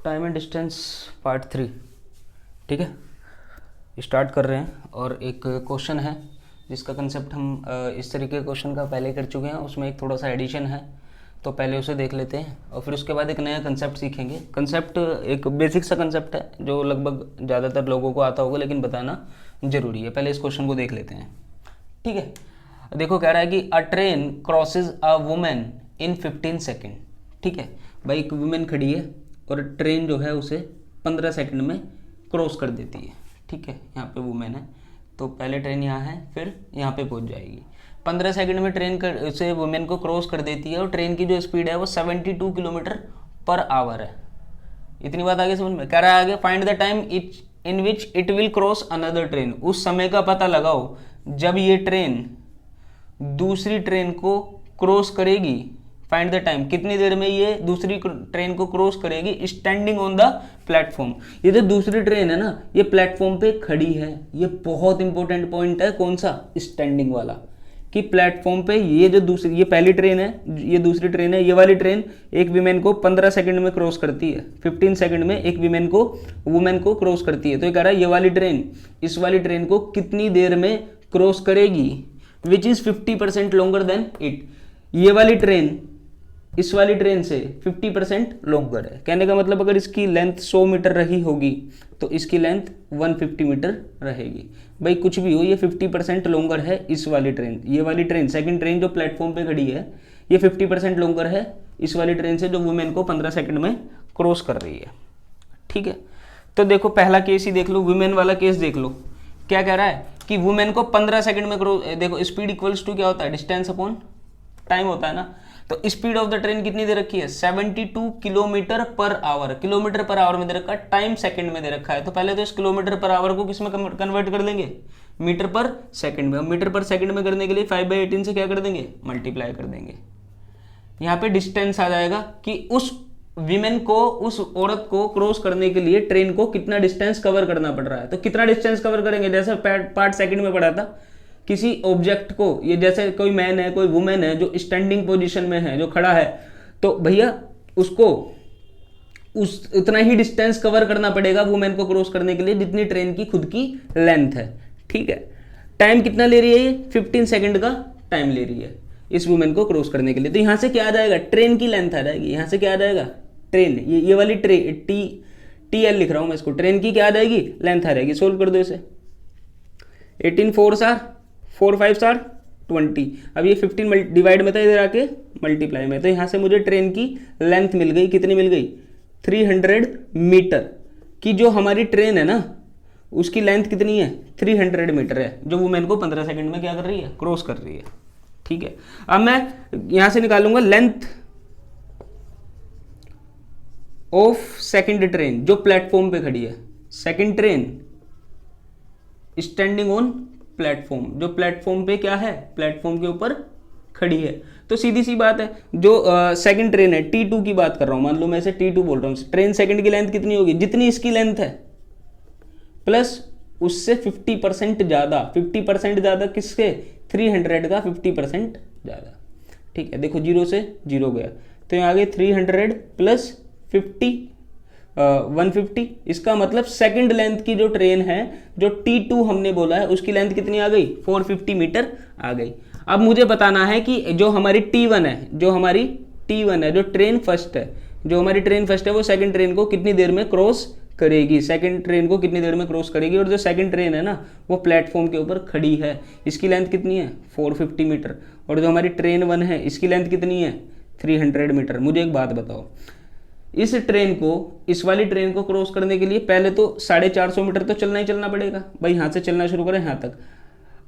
Time and distance part 3। ठीक है, start कर रहे हैं। और एक क्वेश्चन है जिसका कंसेप्ट हम इस तरीके के क्वेश्चन का पहले कर चुके हैं, उसमें एक थोड़ा सा एडिशन है, तो पहले उसे देख लेते हैं और फिर उसके बाद एक नया कंसेप्ट सीखेंगे। कंसेप्ट एक बेसिक सा कंसेप्ट है जो लगभग ज़्यादातर लोगों को आता होगा, लेकिन बताना ज़रूरी है। पहले इस क्वेश्चन को देख लेते हैं। ठीक है, देखो कह रहा है कि अ train crosses a women in 15 second. ठीक है भाई, एक वुमेन खड़ी है और ट्रेन जो है उसे 15 सेकंड में क्रॉस कर देती है। ठीक है, यहाँ पे वुमेन है तो पहले ट्रेन यहाँ है, फिर यहाँ पे पहुँच जाएगी। 15 सेकंड में ट्रेन से वुमेन को क्रॉस कर देती है और ट्रेन की जो स्पीड है वो 72 किलोमीटर पर आवर है। इतनी बात आगे समझ में। कह रहा है आगे, find the time in which it will cross another train. उस समय का पता लगाओ जब ये ट्रेन दूसरी ट्रेन को क्रॉस करेगी। फाइंड द टाइम, कितनी देर में ये दूसरी ट्रेन को क्रॉस करेगी स्टैंडिंग ऑन द प्लेटफॉर्म। ये जो दूसरी ट्रेन है ना, ये प्लेटफॉर्म पे खड़ी है। ये बहुत इंपॉर्टेंट पॉइंट है। कौन सा? स्टैंडिंग वाला। कि प्लेटफॉर्म पे ये जो दूसरी, ये पहली ट्रेन है, ये दूसरी ट्रेन है, ये वाली ट्रेन एक वीमेन को 15 सेकंड में क्रॉस करती है, 15 सेकंड में एक वुमेन को क्रॉस करती है। तो ये कह रहा है ये वाली ट्रेन इस वाली ट्रेन को कितनी देर में क्रॉस करेगी, which is 50% longer than it. ये वाली ट्रेन इस वाली ट्रेन से 50% लॉन्गर है। कहने का मतलब अगर इसकी लेंथ 100 मीटर रही होगी तो इसकी लेंथ 150 मीटर रहेगी। भाई कुछ भी हो, ये 50% लॉन्गर है इस वाली ट्रेन। ये वाली ट्रेन, सेकंड ट्रेन जो प्लेटफॉर्म पे खड़ी है, ये 50% लॉन्गर है इस वाली ट्रेन से जो वुमेन को 15 सेकंड में क्रॉस कर रही है। ठीक है, तो देखो पहला केस ही देख लो, वुमेन वाला केस देख लो। क्या कह रहा है कि वुमेन को 15 सेकंड में क्रॉस, देखो स्पीड इक्वल्स टू क्या होता है, डिस्टेंस अपॉन टाइम होता है ना। तो स्पीड ऑफ द ट्रेन कितनी दे रखी है, 72 kilometre per hour. Kilometre per hour में दे रखा है, टाइम सेकंड में दे रखा है। तो पहले तो इस किलोमीटर पर आवर को किस में कन्वर्ट कर देंगे, मीटर पर सेकंड में। मीटर पर सेकंड में करने के लिए 5/18 से क्या कर देंगे, मल्टीप्लाई कर देंगे। यहाँ पे डिस्टेंस आ जाएगा कि उस विमेन को, उस औरत को क्रॉस करने के लिए ट्रेन को कितना डिस्टेंस कवर करना पड़ रहा है। तो कितना डिस्टेंस कवर करेंगे, जैसे पार्ट सेकंड में पढ़ा था, किसी ऑब्जेक्ट को, ये जैसे कोई मैन है, कोई वुमेन है जो स्टैंडिंग पोजीशन में है, जो खड़ा है, तो भैया उसको उतना ही डिस्टेंस कवर करना पड़ेगा वुमेन को क्रॉस करने के लिए जितनी ट्रेन की खुद की लेंथ है। ठीक है, टाइम कितना ले रही है ये, 15 सेकंड का टाइम ले रही है इस वुमेन को क्रॉस करने के लिए। तो यहां से क्या आ जाएगा, ट्रेन की लेंथ आ जाएगी। यहां से क्या आ जाएगा, ट्रेन, ये वाली ट्रेन, TL लिख रहा हूं मैं इसको, ट्रेन की क्या आ जाएगी, लेंथ आ जाएगी। सोल्व कर दो इसे। 18 4 5 20। अब ये 15 डिवाइड में था, इधर आके मल्टीप्लाई में। तो यहाँ से मुझे ट्रेन की लेंथ मिल गई, कितनी मिल गई, 300 मीटर की। जो हमारी ट्रेन है ना उसकी लेंथ कितनी है, 300 मीटर है, जो वुमेन को 15 सेकंड में क्या कर रही है, क्रॉस कर रही है। ठीक है, अब मैं यहां से निकालूंगा लेंथ ऑफ सेकंड ट्रेन जो प्लेटफॉर्म पे खड़ी है। Second train standing on platform, जो प्लेटफॉर्म पे क्या है, प्लेटफॉर्म के ऊपर खड़ी है। तो सीधी सी बात है, जो सेकंड ट्रेन है, T2 की बात कर रहा हूं, मान लो मैं इसे T2 बोल रहा हूं। ट्रेन सेकंड की लेंथ कितनी होगी, जितनी इसकी लेंथ है प्लस उससे 50% ज्यादा। 50% ज्यादा किसके, 300 का 50% ज्यादा। ठीक है, देखो 0 से 0 गया तो यहाँ आगे 300 प्लस 150। इसका मतलब सेकंड लेंथ की जो ट्रेन है, जो T2 हमने बोला है, उसकी लेंथ कितनी आ गई, 450 मीटर आ गई। अब मुझे बताना है कि जो हमारी T1 है, जो ट्रेन फर्स्ट है, जो हमारी ट्रेन फर्स्ट है, वो सेकंड ट्रेन को कितनी देर में क्रॉस करेगी, सेकंड ट्रेन को कितनी देर में क्रॉस करेगी। और जो सेकंड ट्रेन है ना वो प्लेटफॉर्म के ऊपर खड़ी है, इसकी लेंथ कितनी है, 450 मीटर। और जो हमारी ट्रेन 1 है, इसकी लेंथ कितनी है, 300 मीटर। मुझे एक बात बताओ, इस ट्रेन को, इस वाली ट्रेन को क्रॉस करने के लिए पहले तो 450 मीटर तो चलना ही चलना पड़ेगा। भाई यहां से चलना शुरू करें यहां तक।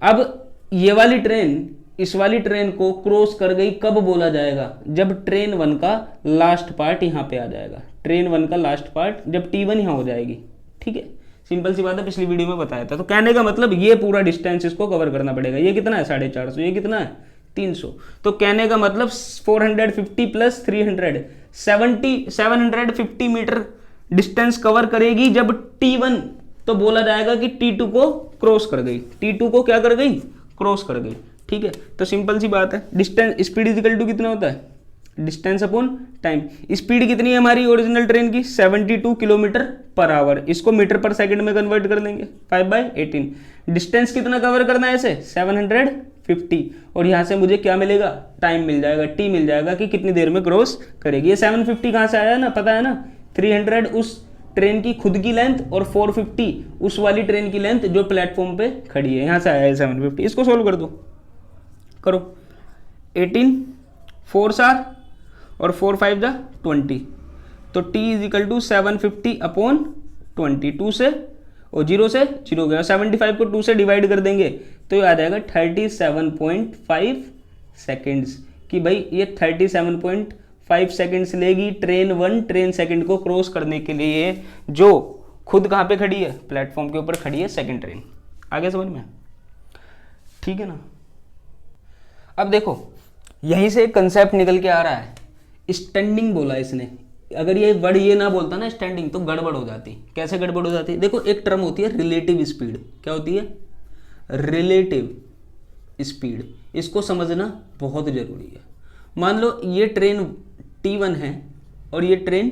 अब ये वाली ट्रेन इस वाली ट्रेन को क्रॉस कर गई, कब बोला जाएगा, जब ट्रेन 1 का लास्ट पार्ट यहां पे आ जाएगा। ट्रेन 1 का लास्ट पार्ट जब T1 यहां हो जाएगी। ठीक है, सिंपल सी बात है, पिछली वीडियो में बताया था। तो कहने का मतलब ये पूरा डिस्टेंस इसको कवर करना पड़ेगा। ये कितना है, 450, ये कितना है, 300। तो कहने का मतलब 450 प्लस 300, 750 मीटर डिस्टेंस कवर करेगी जब T1, तो बोला जाएगा कि T2 को क्रॉस कर गई। T2 को क्या कर गई, क्रॉस कर गई। ठीक है, तो सिंपल सी बात है, डिस्टेंस, स्पीड इक्वल टू कितना होता है, डिस्टेंस अपॉन टाइम। स्पीड कितनी है हमारी ओरिजिनल ट्रेन की 72 किलोमीटर पर आवर, इसको मीटर पर सेकंड में कन्वर्ट कर देंगे 5/18। डिस्टेंस कितना कवर करना है इसे 750, और यहाँ से मुझे क्या मिलेगा टाइम मिल जाएगा, टी मिल जाएगा कि कितनी देर में क्रॉस करेगी। ये 750 कहाँ से आया ना, पता है ना, 300 उस ट्रेन की खुद की लेंथ और 450 उस वाली ट्रेन की लेंथ जो प्लेटफॉर्म पे खड़ी है, यहाँ से आया है 750। इसको सोल्व कर दो, करो 18 4 4 और 4 5 जा 20, तो t is equal to 750 upon 20, 2 से और 0 से 0 गया, 75 को 2 से डिवाइड कर देंगे तो ये आ जाएगा 37.5 सेकेंड्स। कि भाई ये 37.5 सेकेंड्स लेगी ट्रेन 1 ट्रेन सेकंड को क्रॉस करने के लिए, जो खुद कहाँ पे खड़ी है, प्लेटफॉर्म के ऊपर खड़ी है सेकंड ट्रेन। आगे समझ में, ठीक है ना। अब देखो यहीं से एक कंसेप्ट निकल के आ रहा है, स्टैंडिंग बोला इसने। अगर ये वर्ड ये ना बोलता ना स्टैंडिंग तो गड़बड़ हो जाती। कैसे गड़बड़ हो जाती? देखो एक टर्म होती है रिलेटिव स्पीड। क्या होती है? Relative speed. इसको समझना बहुत जरूरी है। मान लो ये ट्रेन T1 है और ये ट्रेन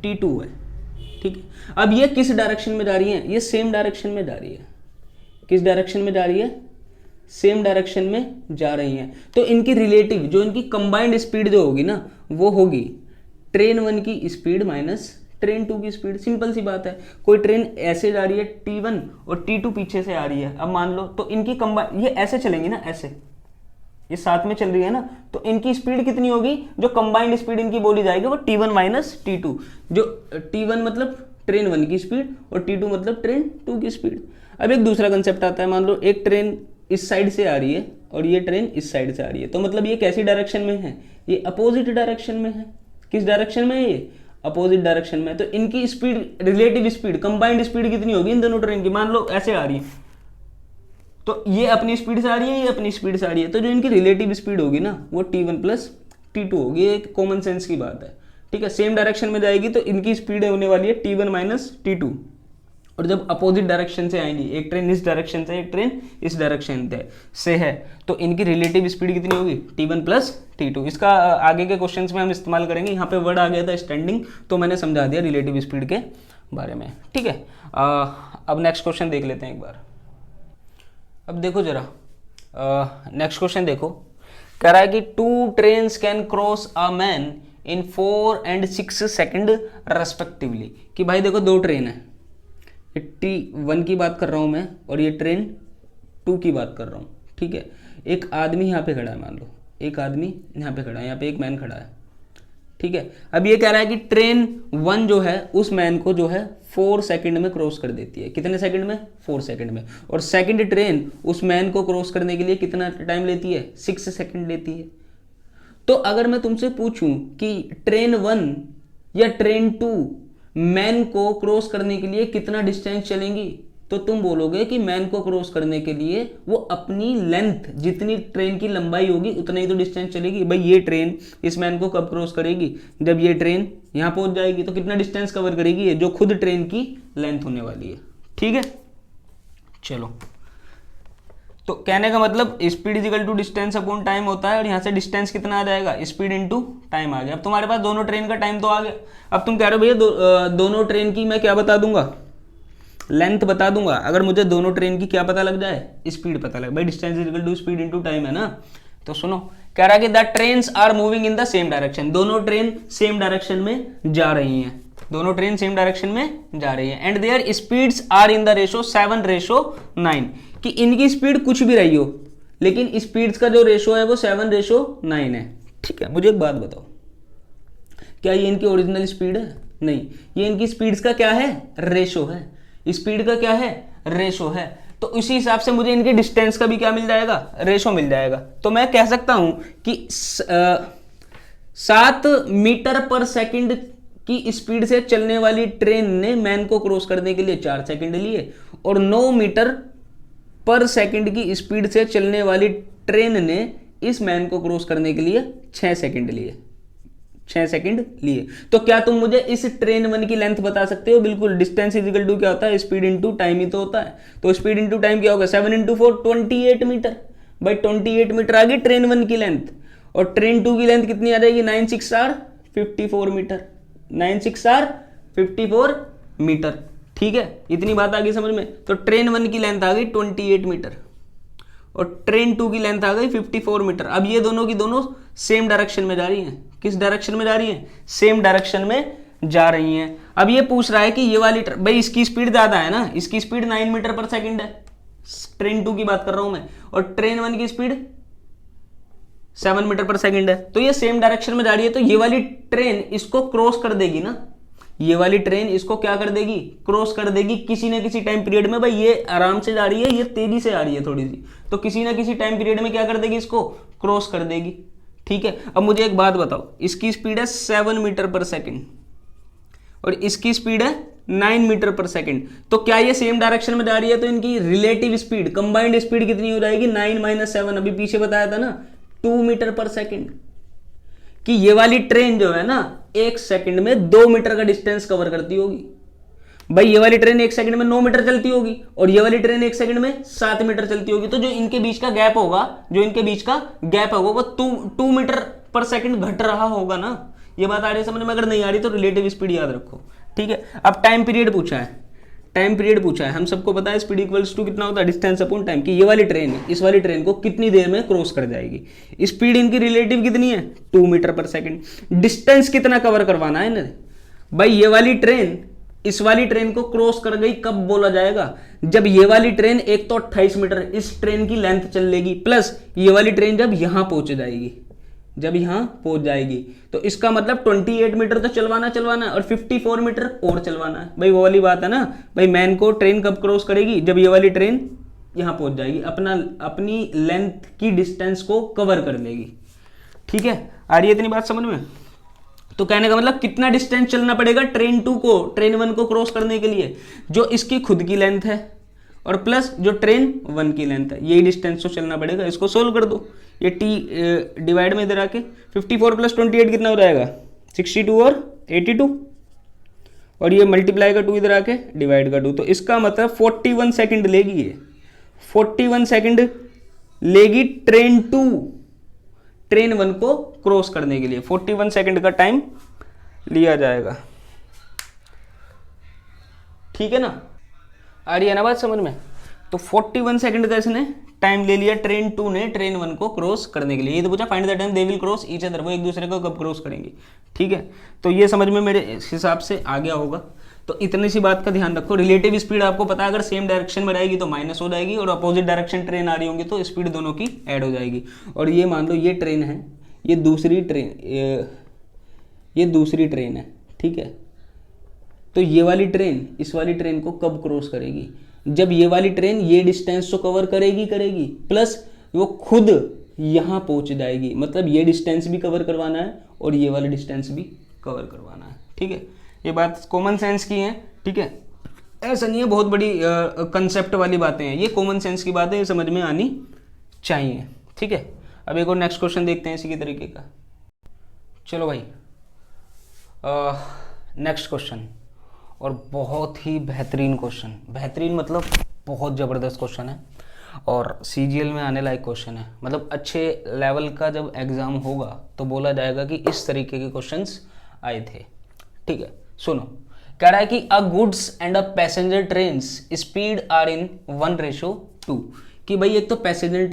T2 है, ठीक है। अब ये किस डायरेक्शन में जा रही है? ये सेम डायरेक्शन में जा रही है। किस डायरेक्शन में जा रही है? सेम डायरेक्शन में जा रही हैं। तो इनकी रिलेटिव जो इनकी कंबाइंड स्पीड जो होगी ना, वो होगी ट्रेन 1 की स्पीड माइनस ट्रेन 2 की स्पीड। सिंपल सी बात है। कोई ट्रेन ऐसे जा रही है T1 और T2 पीछे से आ रही है, अब मान लो तो इनकी कंबाइंड ये ऐसे चलेंगी ना, ऐसे ये साथ में चल रही है ना, तो इनकी स्पीड कितनी होगी? जो कंबाइंड स्पीड इनकी बोली जाएगी वो T1 माइनस T2। जो T1 मतलब ट्रेन 1 की स्पीड और T2 मतलब ट्रेन 2 की स्पीड। अब एक दूसरा कंसेप्ट आता है, मान लो एक ट्रेन इस साइड से आ रही है और ये ट्रेन इस साइड से आ रही है, तो मतलब ये कैसी डायरेक्शन में है? ये अपोजिट डायरेक्शन में है। किस डायरेक्शन में है? ये अपोजिट डायरेक्शन में है। तो इनकी speed, relative speed, combined speed कितनी होगी इन दोनों ट्रेन की? मान लो ऐसे आ रही है, तो ये अपनी स्पीड से आ रही है, ये अपनी स्पीड से आ रही है, तो जो इनकी रिलेटिव स्पीड होगी ना वो T1 प्लस T2 होगी। ये एक कॉमन सेंस की बात है, ठीक है। सेम डायरेक्शन में जाएगी तो इनकी स्पीड होने वाली है T1 माइनस T2। और जब अपोजिट डायरेक्शन से आएंगी, एक ट्रेन इस डायरेक्शन से, एक ट्रेन इस डायरेक्शन से है, तो इनकी रिलेटिव स्पीड कितनी होगी? T1 plus T2। इसका आगे के क्वेश्चंस में हम इस्तेमाल करेंगे। यहाँ पे वर्ड आ गया था स्टैंडिंग, तो मैंने समझा दिया रिलेटिव स्पीड के बारे में, ठीक है। अब नेक्स्ट क्वेश्चन देख लेते हैं एक बार। अब देखो जरा नेक्स्ट क्वेश्चन देखो, कह रहा है कि 2 trains can cross a man in 4 and 6 second respectively. कि भाई देखो दो ट्रेन है, T1 की बात कर रहा हूं मैं और ये ट्रेन 2 की बात कर रहा हूं, ठीक है। एक आदमी यहाँ पे खड़ा है, मान लो एक आदमी यहाँ पे खड़ा है, यहाँ पे एक मैन खड़ा है, ठीक है। अब ये कह रहा है कि ट्रेन 1 जो है उस मैन को जो है 4 सेकंड में क्रॉस कर देती है। कितने सेकंड में? 4 सेकंड में। और सेकंड ट्रेन उस मैन को क्रॉस करने के लिए कितना टाइम लेती है? 6 सेकंड लेती है। तो अगर मैं तुमसे पूछूं कि ट्रेन 1 या ट्रेन 2 मैन को क्रॉस करने के लिए कितना डिस्टेंस चलेंगी, तो तुम बोलोगे कि मैन को क्रॉस करने के लिए वो अपनी लेंथ, जितनी ट्रेन की लंबाई होगी उतना ही तो डिस्टेंस चलेगी। भाई ये ट्रेन इस मैन को कब क्रॉस करेगी? जब ये ट्रेन यहां पहुंच जाएगी, तो कितना डिस्टेंस कवर करेगी? जो खुद ट्रेन की लेंथ होने वाली है, ठीक है। चलो, तो कहने का मतलब speed is equal to distance upon time होता है, और यहाँ से डिस्टेंस कितना आ जाएगा? स्पीड इनटू टाइम आ गया। अब तुम्हारे पास दोनों ट्रेन का टाइम तो आ गया। अब तुम कह रहे हो भैया दोनों ट्रेन की मैं क्या बता दूंगा? लेंथ बता दूंगा। अगर मुझे दोनों ट्रेन की क्या पता लग जाए? स्पीड पता लगे। भाई distance is equal to speed into time है ना। तो सुनो, कह रहा है कि the trains are moving in the same direction. दोनों ट्रेन सेम डायरेक्शन में जा रही हैं, दोनों ट्रेन सेम डायरेक्शन में जा रही है। And their speeds are in the ratio 7:9। कि इनकी स्पीड कुछ भी रही हो, लेकिन स्पीड्स का जो रेशो है वो 7:9 है, ठीक है। मुझे एक बात बताओ, क्या ये इनकी ओरिजिनल स्पीड है? नहीं, ये इनकी स्पीड्स का क्या है? रेशो है। स्पीड का क्या है? रेशो है। तो इसी हिसाब से मुझे इनके डिस्टेंस का भी क्या मिल जाएगा? रेशो मिल जाएगा। तो मैं कह सकता हूं कि 7 मीटर पर सेकंड की स्पीड से चलने वाली ट्रेन ने मैन को क्रॉस करने के लिए 4 सेकंड लिए, और 9 मीटर पर सेकंड की स्पीड से चलने वाली ट्रेन ने इस मैन को क्रॉस करने के लिए 6 सेकंड लिए। 6 सेकंड लिए। तो क्या तुम मुझे इस ट्रेन 1 की लेंथ बता सकते हो? बिल्कुल। डिस्टेंस इज इक्वल टू क्या होता है? स्पीड इनटू टाइम ही तो होता है। तो स्पीड इनटू टाइम क्या होगा? 7 × 4 28 मीटर। भाई 28 मीटर आ गई ट्रेन 1 की लेंथ। और ट्रेन 2 की लेंथ कितनी आ जाएगी, 9 6 आर 54 मीटर, 9 6 आर 54 मीटर। ठीक है, इतनी बात आ गई समझ में। तो ट्रेन 1 की लेंथ आ गई 28 मीटर और ट्रेन 2 की लेंथ आ गई 54 मीटर। अब ये दोनों की दोनों सेम डायरेक्शन में जा रही हैं। किस डायरेक्शन में जा रही हैं, सेम डायरेक्शन में जा रही हैं। अब ये पूछ रहा है कि ये वाली भाई इसकी स्पीड ज्यादा है ना, इसकी स्पीड 9 मीटर पर सेकंड है, ट्रेन 2 की बात कर रहा हूं मैं, और ट्रेन 1 की स्पीड 7 मीटर पर सेकंड है। तो ये सेम डायरेक्शन में जा रही है, तो ये वाली ट्रेन इसको क्रॉस कर देगी ना, ये वाली ट्रेन इसको क्या कर देगी, क्रॉस कर देगी किसी ना किसी टाइम पीरियड में। भाई ये आराम से जा रही है, ये तेजी से आ रही है थोड़ी सी, तो किसी ना किसी टाइम पीरियड में क्या कर देगी, इसको क्रॉस कर देगी। ठीक है, अब मुझे एक बात बताओ, इसकी स्पीड है 7 मीटर पर सेकंड और इसकी स्पीड है 9 मीटर पर सेकंड, तो क्या ये सेम डायरेक्शन में जा रही है, तो इनकी रिलेटिव स्पीड, कंबाइंड स्पीड कितनी हो जाएगी, 9 - 7, अभी पीछे बताया था ना 2 मीटर पर सेकंड। कि ये वाली ट्रेन जो है ना 1 सेकंड में 2 मीटर का डिस्टेंस कवर करती होगी। भाई ये वाली ट्रेन 1 सेकंड में 9 मीटर चलती होगी और ये वाली ट्रेन 1 सेकंड में 7 मीटर चलती होगी, तो जो इनके बीच का गैप होगा, वो 2 मीटर पर सेकंड घट रहा होगा ना। ये बात आ रही है समझ में, अगर नहीं आ रही तो रिलेटिव स्पीड याद रखो। ठीक है, अब टाइम पीरियड पूछा है, हम सबको पता है स्पीड इक्वल्स टू कितना होता है, डिस्टेंस अपॉन टाइम, कि ये वाली ट्रेन है, इस वाली ट्रेन को कितनी देर में क्रॉस कर जाएगी। स्पीड इनकी रिलेटिव कितनी है, 2 मीटर पर सेकंड। डिस्टेंस कितना कवर करवाना है इन्हें। भाई ये वाली ट्रेन इस वाली ट्रेन को क्रॉस कर गई, कब बोला जाएगा, जब ये वाली ट्रेन एक तो 28 मीटर इस ट्रेन की लेंथ चल लेगी, प्लस ये वाली ट्रेन जब यहां पहुंच जाएगी, तो इसका मतलब 28 मीटर तो चलवाना है और 54 मीटर और चलवाना है। भाई वो वाली बात है ना, भाई मैन को ट्रेन कब क्रॉस करेगी, जब ये वाली ट्रेन यहां पहुंच जाएगी, अपनी लेंथ की डिस्टेंस को कवर कर लेगी। ठीक है, आ रही है इतनी बात समझ में। तो कहने का मतलब कितना डिस्टेंस चलना पड़ेगा ट्रेन 1 को क्रॉस करने के लिए, जो इसकी खुद की लेंथ है और प्लस जो ट्रेन 1 की लेंथ है, यही डिस्टेंस तो चलना पड़ेगा। इसको सोल्व कर दो, ये टी डिवाइड में इधर आके 54 + 28 कितना हो जाएगा, 62 और 82, और ये मल्टीप्लाई का 2 इधर आके डिवाइड का 2, तो इसका मतलब 41 सेकंड लेगी ये, 41 सेकंड लेगी ट्रेन 1 को क्रॉस करने के लिए 41 सेकंड का टाइम लिया जाएगा। ठीक है ना, आ रही है ना बात समझ में। तो 41 सेकंड का इसने टाइम ले लिया ट्रेन 2 ने ट्रेन 1 को क्रॉस करने के लिए। ये तो पूछा find the time they will cross each other, वो एक दूसरे को कब क्रॉस करेंगे। ठीक है, तो ये समझ में मेरे हिसाब से आ गया होगा। तो इतनी सी बात का ध्यान रखो, रिलेटिव स्पीड आपको पता है, अगर सेम डायरेक्शन में रहेगी तो माइनस हो जाएगी और अपोजिट डायरेक्शन ट्रेन आ रही होंगी तो स्पीड दोनों की ऐड हो जाएगी। और ये मान लो ये ट्रेन है, ये दूसरी ट्रेन है। ठीक है, तो ये वाली ट्रेन इस वाली ट्रेन को कब क्रॉस करेगी, जब ये वाली ट्रेन ये डिस्टेंस तो कवर करेगी प्लस वो खुद यहां पहुंच जाएगी, मतलब ये डिस्टेंस भी कवर करवाना है और ये वाला डिस्टेंस भी कवर करवाना है। ठीक है, ये बात कॉमन सेंस की है। ठीक है, ऐसा नहीं है बहुत बड़ी कंसेप्ट वाली बातें हैं, ये कॉमन सेंस की बातें समझ में आनी चाहिए। ठीक है, अब एक और नेक्स्ट क्वेश्चन देखते हैं इसी के तरीके का। चलो भाई, नेक्स्ट क्वेश्चन, और बहुत ही बेहतरीन क्वेश्चन, बेहतरीन मतलब बहुत ज़बरदस्त क्वेश्चन है और सीजीएल में आने लायक क्वेश्चन है। मतलब अच्छे लेवल का जब एग्ज़ाम होगा तो बोला जाएगा कि इस तरीके के क्वेश्चंस आए थे। ठीक है, सुनो, कह रहा है कि a goods and a passenger train speed are in 1:2, कि भाई एक तो पैसेंजर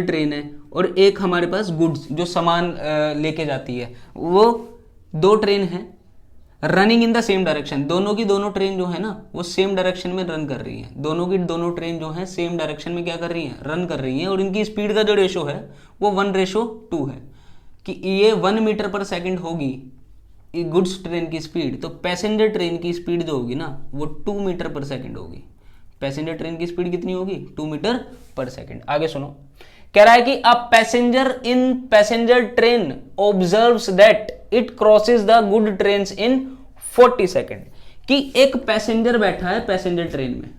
ट्रेन है और एक हमारे पास गुड्स जो सामान लेके जाती है, वो 2 ट्रेन हैं running in the same direction. दोनों की दोनों ट्रेन जो है ना वो सेम डायरेक्शन में रन कर रही हैं, दोनों की दोनों ट्रेन जो है सेम डायरेक्शन में क्या कर रही हैं, रन कर रही हैं, और इनकी स्पीड का जो रेशो है वो 1:2 है। कि ये 1 मीटर पर सेकंड होगी गुड्स ट्रेन की स्पीड, तो पैसेंजर ट्रेन की स्पीड जो होगी ना वो 2 मीटर पर सेकंड होगी। पैसेंजर ट्रेन की स्पीड कितनी होगी, 2 मीटर पर सेकंड। आगे सुनो, कह रहा है कि a passenger in passenger train observes that it crosses the good train in 40 second, कि एक पैसेंजर बैठा है पैसेंजर ट्रेन में।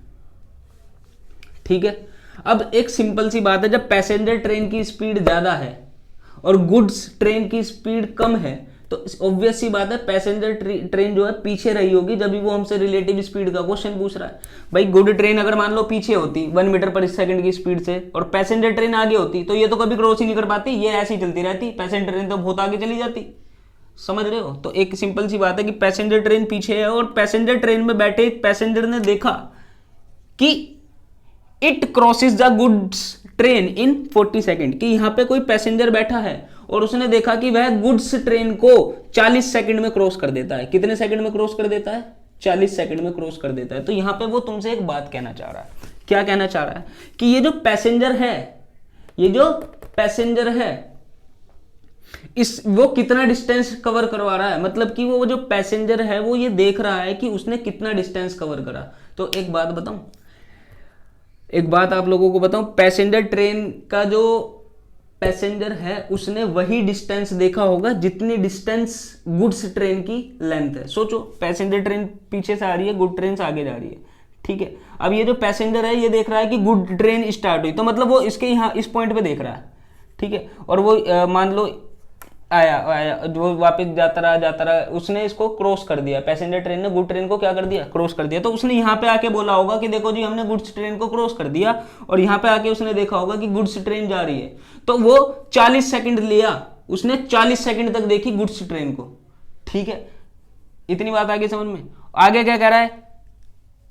ठीक है, अब एक सिंपल सी बात है, जब पैसेंजर ट्रेन की स्पीड ज्यादा है और गुड्स ट्रेन की स्पीड कम है तो ऑब्वियस सी बात है पैसेंजर ट्रेन जो है पीछे रही होगी जब भी वो हमसे रिलेटिव स्पीड का क्वेश्चन पूछ रहा है। भाई गुड ट्रेन अगर मान लो पीछे होती 1 मीटर पर सेकंड की स्पीड से और पैसेंजर ट्रेन आगे होती तो ये तो कभी क्रॉस ही नहीं कर पाती, ये ऐसी ही चलती रहती, पैसेंजर ट्रेन तो बहुत आगे चली जाती। समझ रहे हो? तो एक सिंपल सी बात है कि पैसेंजर ट्रेन पीछे है और पैसेंजर ट्रेन में बैठे एक पैसेंजर ने देखा कि it crosses the goods train in 40 second, कि यहां पे कोई पैसेंजर बैठा है और उसने देखा कि वह गुड्स ट्रेन को 40 सेकंड में क्रॉस कर देता है। कितने सेकंड में क्रॉस कर देता है? 40 सेकंड में क्रॉस कर देता है। तो यहां पे वो तुमसे एक बात कहना चाह रहा है। क्या कहना चाह रहा है? कि ये जो पैसेंजर है वो कितना डिस्टेंस कवर करवा रहा है, मतलब कि वो जो पैसेंजर है वो ये देख रहा है कि उसने कितना डिस्टेंस कवर करा। तो एक बात आप लोगों को बताऊं, पैसेंजर ट्रेन का जो पैसेंजर है उसने वही डिस्टेंस देखा होगा जितनी डिस्टेंस गुड्स ट्रेन की लेंथ है। सोचो, पैसेंजर ट्रेन पीछे से आ रही है, गुड ट्रेन से आगे जा रही है, ठीक है। अब ये जो पैसेंजर है ये देख रहा है कि गुड ट्रेन स्टार्ट हुई, तो मतलब वो इसके यहाँ इस पॉइंट पे देख रहा है, ठीक है। और वो मान लो आया वो वापस जाता रहा, उसने इसको क्रॉस कर दिया, पैसेंजर ट्रेन ने गुड ट्रेन को क्या कर दिया? क्रॉस कर दिया। तो उसने यहाँ पे आके बोला होगा कि देखो जी हमने गुड्स ट्रेन को क्रॉस कर दिया, और यहाँ पे आके उसने देखा होगा कि गुड्स ट्रेन जा रही है, तो वो 40 सेकंड लिया, उसने 40 सेकंड तक देखी गुड्स ट्रेन को, ठीक है। इतनी बात आगे समझ में? आगे क्या कह रहा है?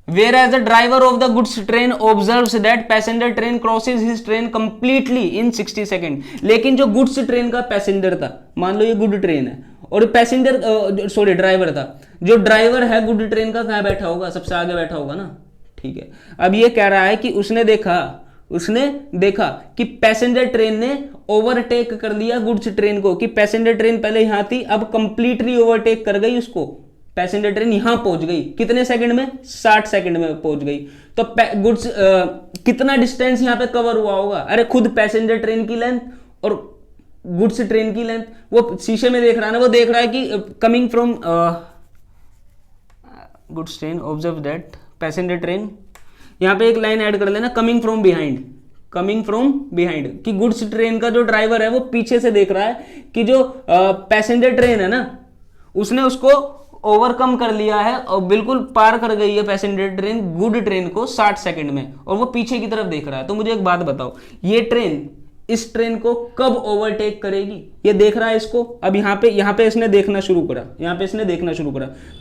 Whereas the driver of the goods train observes that passenger train crosses his train completely in 60 seconds. लेकिन जो गुड्स ट्रेन का पैसेंजर था, मान लो ये गुड ट्रेन है और पैसेंजर ड्राइवर था, जो ड्राइवर है गुड ट्रेन का कहाँ बैठा होगा? सबसे आगे बैठा होगा ना, ठीक है। अब ये कह रहा है कि उसने देखा कि पैसेंजर ट्रेन ने ओवरटेक कर लिया गुड्स ट्रेन को, कि पैसेंजर ट्रेन पहले यहां थी, अब कंप्लीटली ओवरटेक कर गई उसको, पैसेंजर ट्रेन यहां पहुंच गई। कितने सेकंड में? 60 सेकंड में पहुंच गई। तो गुड्स कितना डिस्टेंस यहां पे कवर हुआ होगा? अरे खुद पैसेंजर ट्रेन की लेंथ और गुड्स ट्रेन की लेंथ, वो शीशे में देख रहा है ना, वो देख रहा है कि coming from goods train observe that passenger train, यहां पे एक लाइन ऐड कर लेना, कमिंग फ्रॉम बिहाइंड, कि गुड्स ट्रेन का जो ड्राइवर है वो पीछे से देख रहा है कि जो पैसेंजर ट्रेन है ना उसने उसको ओवरकम कर लिया है और बिल्कुल पार कर गई है पैसेंजर ट्रेन गुड ट्रेन को 60 सेकंड में, और वो पीछे की तरफ देख रहा है। तो मुझे एक बात बताओ, ये ट्रेन इस ट्रेन को कब ओवरटेक करेगी? ये देख रहा है इसको, अब यहाँ पे इसने देखना शुरू करा,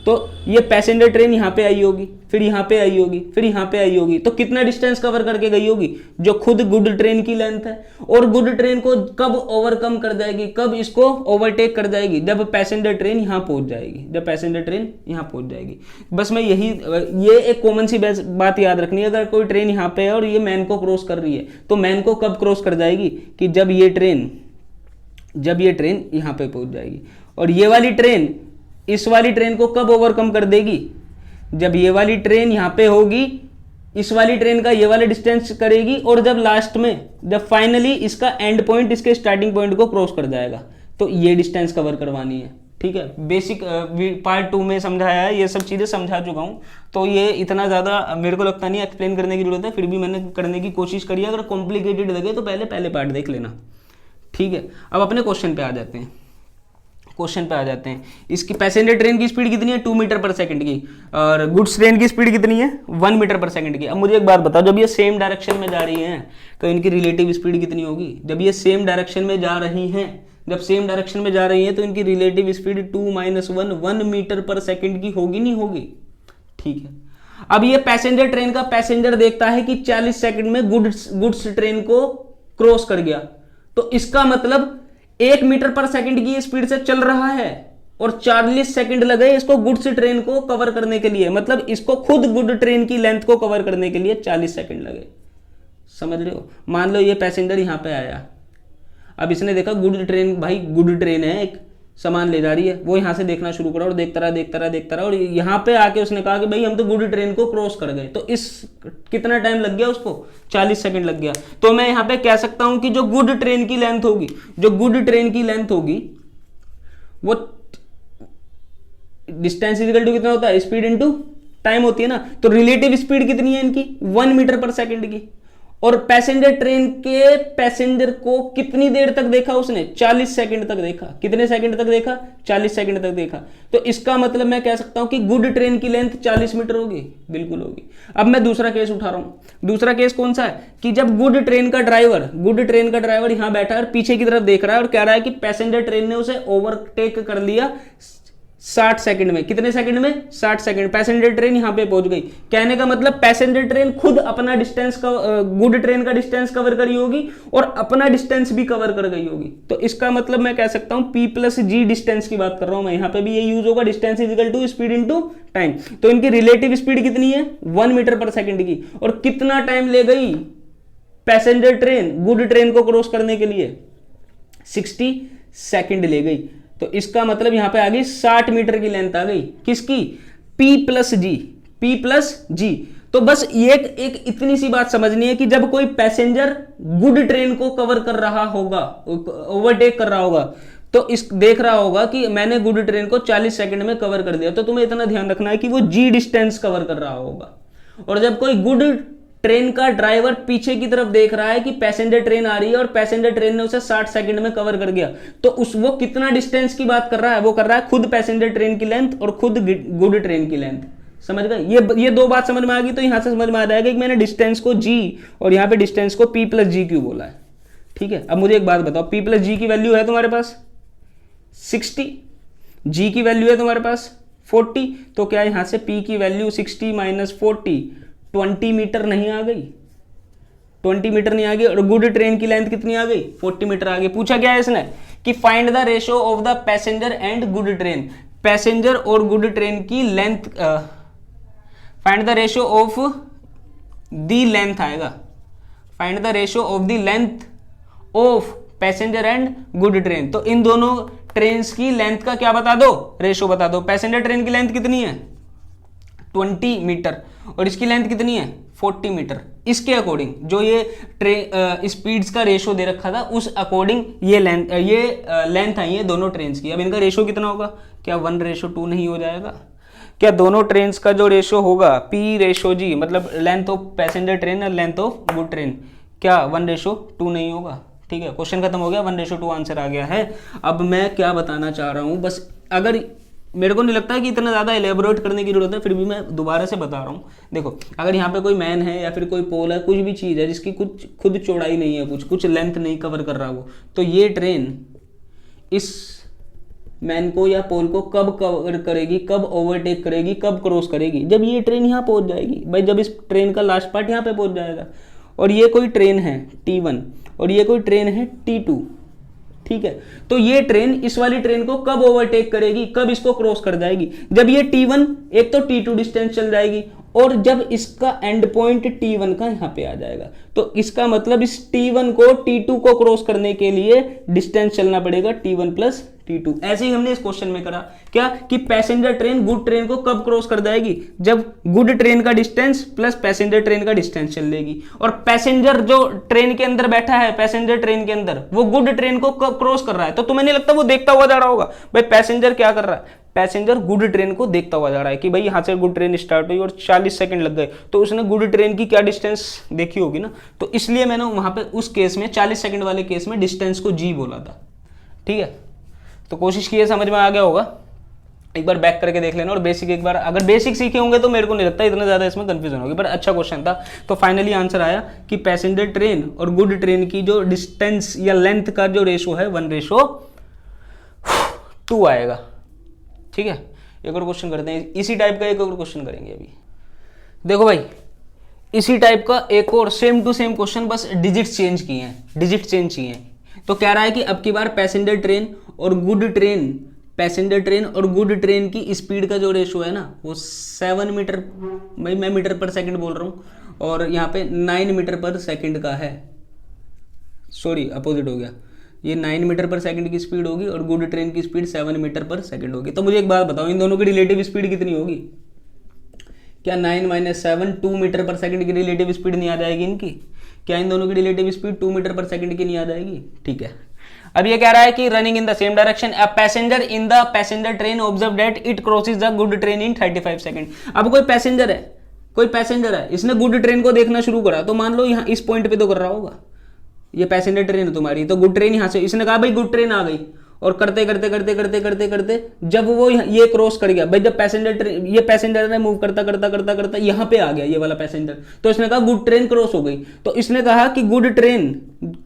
तो ये पैसेंजर ट्रेन यहाँ पे आई होगी, फिर यहाँ पे आई होगी, फिर यहाँ पे आई होगी, तो कितना डिस्टेंस कवर करके गई होगी? जो खुद गुड ट्रेन की लेंथ है। और गुड ट्रेन को कब ओवरकम कर जाएगी, कब इसको ओवरटेक कर जाएगी? जब पैसेंजर ट्रेन यहाँ पहुंच जाएगी, बस मैं ये एक कॉमन सी बात याद रखनी है। अगर कोई ट्रेन यहाँ पे है और ये मैन को क्रॉस कर रही है, तो मैन को कब क्रॉस कर जाएगी? कि जब ये ट्रेन यहां पे पहुंच जाएगी। और ये वाली ट्रेन इस वाली ट्रेन को कब ओवरकम कर देगी? जब ये वाली ट्रेन यहां पे होगी, इस वाली ट्रेन का ये वाला डिस्टेंस करेगी, और जब लास्ट में जब फाइनली इसका एंड पॉइंट इसके स्टार्टिंग पॉइंट को क्रॉस कर जाएगा, तो ये डिस्टेंस कवर करवानी है, ठीक है। बेसिक पार्ट 2 में समझाया है, ये सब चीजें समझा चुका हूं, तो ये इतना ज्यादा मेरे को लगता नहीं एक्सप्लेन करने की जरूरत है, फिर भी मैंने करने की कोशिश करी है। अगर कॉम्प्लिकेटेड लगे तो पहले पार्ट देख लेना, ठीक है। अब अपने क्वेश्चन पे आ जाते हैं। इसकी पैसेंजर ट्रेन की स्पीड कितनी है? 2 मीटर पर सेकंड की, और गुड्स ट्रेन की स्पीड कितनी है? 1 मीटर पर सेकंड की। अब मुझे एक बात बताओ, जब ये सेम डायरेक्शन में जा रही हैं तो इनकी रिलेटिव स्पीड कितनी होगी? जब ये सेम डायरेक्शन में जा रही हैं तो इनकी रिलेटिव स्पीड 2 - 1 मीटर पर सेकंड की होगी, नहीं होगी? ठीक है। अब ये पैसेंजर ट्रेन का पैसेंजर देखता है कि 40 सेकंड में गुड्स ट्रेन को क्रॉस कर गया, तो इसका मतलब 1 मीटर पर सेकंड की स्पीड से चल रहा है और 40 सेकंड लगे इसको गुड्स ट्रेन को कवर करने के लिए, मतलब इसको खुद गुड ट्रेन की लेंथ को कवर करने के लिए 40 सेकंड लगे। समझ रहे हो? मान लो ये पैसेंजर यहां पे आया, अब इसने देखा गुड ट्रेन है, एक सामान ले जा रही है, वो यहां से देखना शुरू करा और देखता रहा, और यहां पे आके उसने कहा कि भाई हम तो गुड ट्रेन को क्रॉस कर गए, तो इस कितना टाइम लग गया उसको? 40 सेकंड लग गया। तो मैं यहां पे कह सकता हूं कि जो गुड ट्रेन की लेंथ होगी वो डिस्टेंस इक्वल टू कितना होता है? स्पीड इनटू टाइम होती है ना। तो रिलेटिव स्पीड कितनी है इनकी? 1 मीटर पर सेकंड की। और पैसेंजर ट्रेन के पैसेंजर को कितनी देर तक देखा उसने? 40 सेकंड तक देखा। कितने सेकंड तक देखा? 40 सेकंड तक देखा। तो इसका मतलब मैं कह सकता हूं कि गुड ट्रेन की लेंथ 40 मीटर होगी, बिल्कुल होगी। अब मैं दूसरा केस उठा रहा हूं। दूसरा केस कौन सा है कि जब गुड ट्रेन का ड्राइवर यहां बैठा है और पीछे की तरफ देख रहा है और कह रहा है कि पैसेंजर ट्रेन ने उसे ओवरटेक कर लिया 60 सेकंड में। कितने सेकंड में? 60 सेकंड। पैसेंजर ट्रेन यहां पे पहुंच गई। कहने का मतलब पैसेंजर ट्रेन खुद अपना डिस्टेंस का गुड ट्रेन का डिस्टेंस कवर करी होगी और अपना डिस्टेंस भी कवर कर गई होगी। तो इसका मतलब मैं कह सकता हूं P प्लस जी डिस्टेंस की बात कर रहा हूं मैं। यहां पे भी ये यूज होगा, distance is equal to speed into time. तो इनकी रिलेटिव स्पीड कितनी है? 1 मीटर पर सेकंड की। और कितना टाइम ले गई पैसेंजर ट्रेन गुड ट्रेन को क्रॉस करने के लिए? 60 सेकंड ले गई। तो इसका मतलब यहां पे आ गई 60 मीटर की लेंथ आ गई। किसकी? P प्लस जी। तो बस ये एक इतनी सी बात समझनी है कि जब कोई पैसेंजर गुड ट्रेन को कवर कर रहा होगा, ओवरटेक कर रहा होगा, तो इस देख रहा होगा कि मैंने गुड ट्रेन को 40 सेकंड में कवर कर दिया, तो तुम्हें इतना ध्यान रखना है कि वो जी डिस्टेंस कवर कर रहा होगा। और जब कोई गुड ट्रेन का ड्राइवर पीछे की तरफ देख रहा है कि पैसेंजर ट्रेन आ रही है और पैसेंजर ट्रेन ने उसे 60 सेकंड में कवर कर गया, तो वो कितना डिस्टेंस की बात कर रहा है? वो कर रहा है खुद पैसेंजर ट्रेन की लेंथ और खुद गुड ट्रेन की लेंथ। समझ गए? ये दो बात समझ में आ गई। तो यहां से समझ में आ जाएगा कि मैंने डिस्टेंस को जी और यहां पे डिस्टेंस को P प्लस जी क्यों बोला है। ठीक है, अब मुझे एक बात बताओ, P प्लस जी की वैल्यू है तुम्हारे पास 60, जी की वैल्यू है तुम्हारे पास 40, तो क्या यहां से P की वैल्यू 60 माइनस 40 20 मीटर नहीं आ गई? 20 मीटर नहीं आ गई। और गुड ट्रेन की लेंथ कितनी आ गई? 40 मीटर आ गई। पूछा क्या है इसने कि find the ratio of the passenger and good train. Passenger और गुड ट्रेन की length, find the ratio of the length आएगा। Find the ratio of the length of passenger and good train. तो इन दोनों ट्रेन्स की length का क्या बता दो? रेशियो बता दो। पैसेंजर ट्रेन की लेंथ कितनी है? 20 मीटर और इसकी लेंथ कितनी है? 40 मीटर। इसके अकॉर्डिंग जो ये स्पीड्स का रेशियो दे रखा था उस अकॉर्डिंग ये लेंथ आई है दोनों ट्रेन्स की। अब इनका रेशियो कितना होगा? क्या 1:2 नहीं हो जाएगा? क्या दोनों ट्रेन्स का जो रेशियो होगा P रेशियो जी, मतलब लेंथ ऑफ पैसेंजर ट्रेन और लेंथ ऑफ गुड ट्रेन, क्या 1:2 नहीं होगा? ठीक है, क्वेश्चन खत्म हो गया, 1:2 आंसर आ गया है। अब मैं क्या बताना चाह रहा हूं, बस अगर मेरे को नहीं लगता है कि इतना ज़्यादा एलेबोरेट करने की जरूरत है, फिर भी मैं दोबारा से बता रहा हूँ। देखो, अगर यहाँ पे कोई मैन है या फिर कोई पोल है, कुछ भी चीज़ है जिसकी कुछ खुद चौड़ाई नहीं है, कुछ लेंथ नहीं कवर कर रहा वो, तो ये ट्रेन इस मैन को या पोल को कब कवर करेगी, कब ओवरटेक करेगी, कब क्रॉस करेगी? जब ये ट्रेन यहाँ पहुँच जाएगी भाई, जब इस ट्रेन का लास्ट पार्ट यहाँ पे पहुँच जाएगा। और ये कोई ट्रेन है T1 और ये कोई ट्रेन है T2, ठीक है। तो ये ट्रेन इस वाली ट्रेन को कब ओवरटेक करेगी, कब इसको क्रॉस कर जाएगी? जब ये T1 एक तो T2 डिस्टेंस चल जाएगी और जब इसका एंड पॉइंट T1 का यहाँ पे आ जाएगा। तो इसका मतलब इस T1 को T2 को क्रॉस करने के लिए डिस्टेंस चलना पड़ेगा T1 प्लस T2। ऐसे ही हमने इस क्वेश्चन में करा क्या कि पैसेंजर ट्रेन गुड ट्रेन को कब क्रॉस कर जाएगी? जब गुड ट्रेन का डिस्टेंस प्लस पैसेंजर ट्रेन का डिस्टेंस चल लेगी। और पैसेंजर जो ट्रेन के अंदर बैठा है, पैसेंजर ट्रेन के अंदर, वो गुड ट्रेन को कब क्रॉस कर रहा है? तो तुम्हें नहीं लगता वो देखता हुआ जा रहा होगा? भाई पैसेंजर क्या कर रहा है? पैसेंजर गुड ट्रेन को देखता हुआ जा रहा है कि भाई यहाँ से गुड ट्रेन स्टार्ट हुई और 40 सेकंड लग गए, तो उसने गुड ट्रेन की क्या डिस्टेंस देखी होगी ना। तो इसलिए मैंने वहां पे उस केस में 40 सेकंड वाले केस में डिस्टेंस को जी बोला था। ठीक है, तो कोशिश की समझ में आ गया होगा। एक बार बैक करके देख लेना और बेसिक एक बार अगर बेसिक सीखे होंगे तो मेरे को नहीं लगता इतना ज़्यादा इसमें कंफ्यूजन होगी, पर अच्छा क्वेश्चन था। तो फाइनली आंसर आया कि पैसेंजर ट्रेन और गुड ट्रेन की जो डिस्टेंस या लेंथ का जो रेशो है 1:2 आएगा। ठीक है, एक और क्वेश्चन करते हैं, इसी टाइप का एक और क्वेश्चन करेंगे अभी। देखो भाई, इसी टाइप का एक और सेम टू सेम क्वेश्चन, बस डिजिट चेंज किए हैं। तो कह रहा है कि अब की बार पैसेंजर ट्रेन और गुड ट्रेन की स्पीड का जो रेशो है ना वो 7 मीटर, भाई मैं मीटर पर सेकंड बोल रहा हूँ, और यहाँ पे 9 मीटर पर सेकंड का है। सॉरी, अपोजिट हो गया, ये 9 मीटर पर सेकंड की स्पीड होगी और गुड ट्रेन की स्पीड 7 मीटर पर सेकंड होगी। तो मुझे एक बात बताओ, इन दोनों की रिलेटिव स्पीड कितनी होगी? क्या 9 - 7 2 मीटर पर सेकंड की रिलेटिव स्पीड नहीं आ जाएगी इनकी? क्या इन दोनों की रिलेटिव स्पीड 2 मीटर पर सेकंड की नहीं आ जाएगी? ठीक है, अब ये कह रहा है कि running in the same direction a passenger in the passenger train observe that it crosses the good train in 35 second. अब कोई पैसेंजर है, कोई पैसेंजर है, इसने गुड ट्रेन को देखना शुरू करा, तो मान लो यहाँ इस पॉइंट पे तो कर रहा होगा, ये पैसेंजर ट्रेन है तुम्हारी, तो गुड ट्रेन यहाँ से, इसने कहा भाई गुड ट्रेन आ गई, और करते करते करते करते करते करते जब वो ये क्रॉस कर गया भाई, जब पैसेंजर ट्रेन, ये पैसेंजर ने मूव करता करता करता करता यहाँ पे आ गया ये वाला पैसेंजर, तो इसने कहा गुड ट्रेन क्रॉस हो गई, तो इसने कहा कि गुड ट्रेन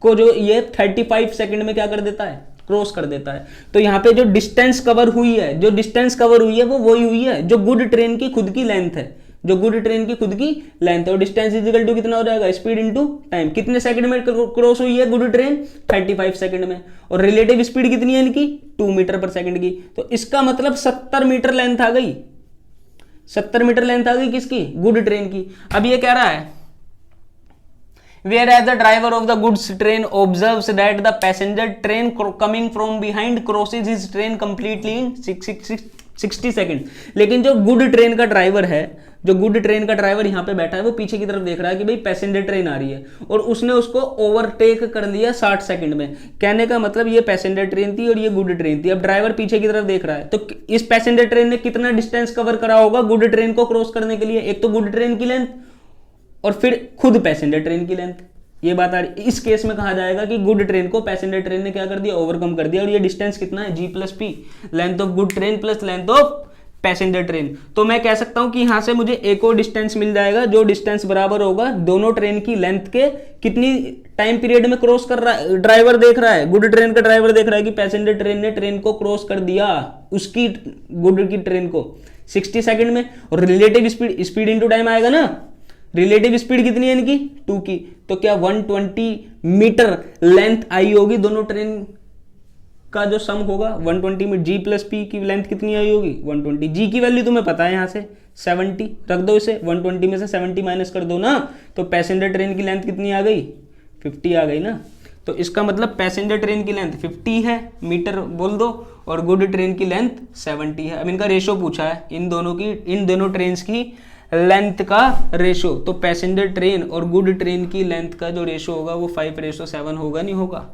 को जो ये 35 सेकंड में क्या कर देता है, क्रॉस कर देता है। तो यहाँ पे जो डिस्टेंस कवर हुई है, जो डिस्टेंस कवर हुई है वो वही हुई है जो गुड ट्रेन की खुद की लेंथ है, जो गुड ट्रेन की खुद की लेंथ है। और डिस्टेंस इज इक्वल टू कितना हो जाएगा, स्पीड इनटू टाइम। कितने सेकंड में क्रॉस हुई है गुड ट्रेन, 35 सेकंड में। और रिलेटिव स्पीड कितनी है इनकी, 2 मीटर पर सेकंड की। तो इसका मतलब 70 मीटर लेंथ आ गई, 70 मीटर लेंथ आ गई किसकी, गुड ट्रेन की। अब ये कह रहा है whereas the driver of the goods train observes that the passenger train coming from behind crosses his train completely in 60 second. लेकिन जो गुड ट्रेन का ड्राइवर है, जो गुड ट्रेन का ड्राइवर यहाँ पे बैठा है, वो पीछे की तरफ देख रहा है कि भाई पैसेंजर ट्रेन आ रही है, और उसने उसको ओवरटेक कर लिया 60 सेकंड में। कहने का मतलब ये पैसेंजर ट्रेन थी और ये गुड ट्रेन थी। अब ड्राइवर पीछे की तरफ देख रहा है, तो इस पैसेंजर ट्रेन ने कितना डिस्टेंस कवर करा होगा गुड ट्रेन को क्रॉस करने के लिए, एक तो गुड ट्रेन की लेंथ और फिर खुद पैसेंजर ट्रेन की लेंथ। ये बात आ रही, इस केस में कहा जाएगा कि गुड ट्रेन को पैसेंजर ट्रेन ने क्या कर दिया, ओवरकम कर दिया। और ये डिस्टेंस कितना है, G+P, length of good train plus length of passenger train. तो मैं कह सकता हूं कि यहां से मुझे एक और डिस्टेंस मिल जाएगा, जो डिस्टेंस बराबर होगा दोनों ट्रेन की लेंथ के कितनी टाइम पीरियड में क्रॉस कर रहा है। ड्राइवर देख रहा है, गुड ट्रेन का ड्राइवर देख रहा है कि पैसेंजर ट्रेन ने ट्रेन को क्रॉस कर दिया, उसकी गुड की ट्रेन को 60 सेकंड में। और relative speed, speed into time आएगा ना, रिलेटिव स्पीड कितनी है इनकी, 2 की। तो क्या 120 मीटर लेंथ आई होगी दोनों ट्रेन का जो सम होगा 120 में। G+P की लेंथ कितनी आई होगी, 120। G की वैल्यू तुम्हें पता है, यहां से 70 रख दो, इसे 120 में से 70 माइनस कर दो ना, तो पैसेंजर ट्रेन की लेंथ कितनी आ गई, 50 आ गई ना। तो इसका मतलब पैसेंजर ट्रेन की लेंथ 50 है मीटर बोल दो, और गुड ट्रेन की लेंथ 70 है। अब इनका रेशो पूछा है, इन दोनों ट्रेन की लेंथ का रेशो। तो पैसेंजर ट्रेन और गुड ट्रेन की लेंथ का जो रेशो होगा वो 5:7 होगा, नहीं होगा।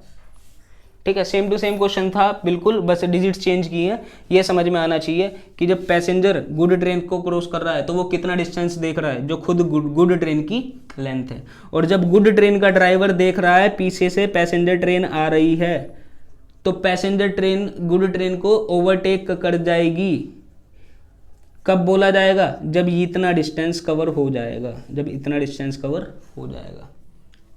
ठीक है, सेम टू सेम क्वेश्चन था बिल्कुल, बस डिजिट्स चेंज किए हैं। ये समझ में आना चाहिए कि जब पैसेंजर गुड ट्रेन को क्रॉस कर रहा है तो वो कितना डिस्टेंस देख रहा है, जो खुद गुड ट्रेन की लेंथ है। और जब गुड ट्रेन का ड्राइवर देख रहा है पीछे से पैसेंजर ट्रेन आ रही है, तो पैसेंजर ट्रेन गुड ट्रेन को ओवरटेक कर जाएगी। कब बोला जाएगा, जब इतना डिस्टेंस कवर हो जाएगा, जब इतना डिस्टेंस कवर हो जाएगा।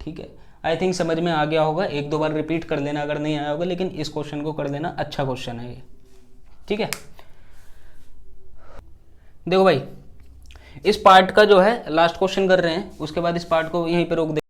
ठीक है, आई थिंक समझ में आ गया होगा। एक दो बार रिपीट कर लेना अगर नहीं आया होगा, लेकिन इस क्वेश्चन को कर लेना, अच्छा क्वेश्चन है ये। ठीक है, देखो भाई, इस पार्ट का जो है लास्ट क्वेश्चन कर रहे हैं, उसके बाद इस पार्ट को यहीं पे रोक दे।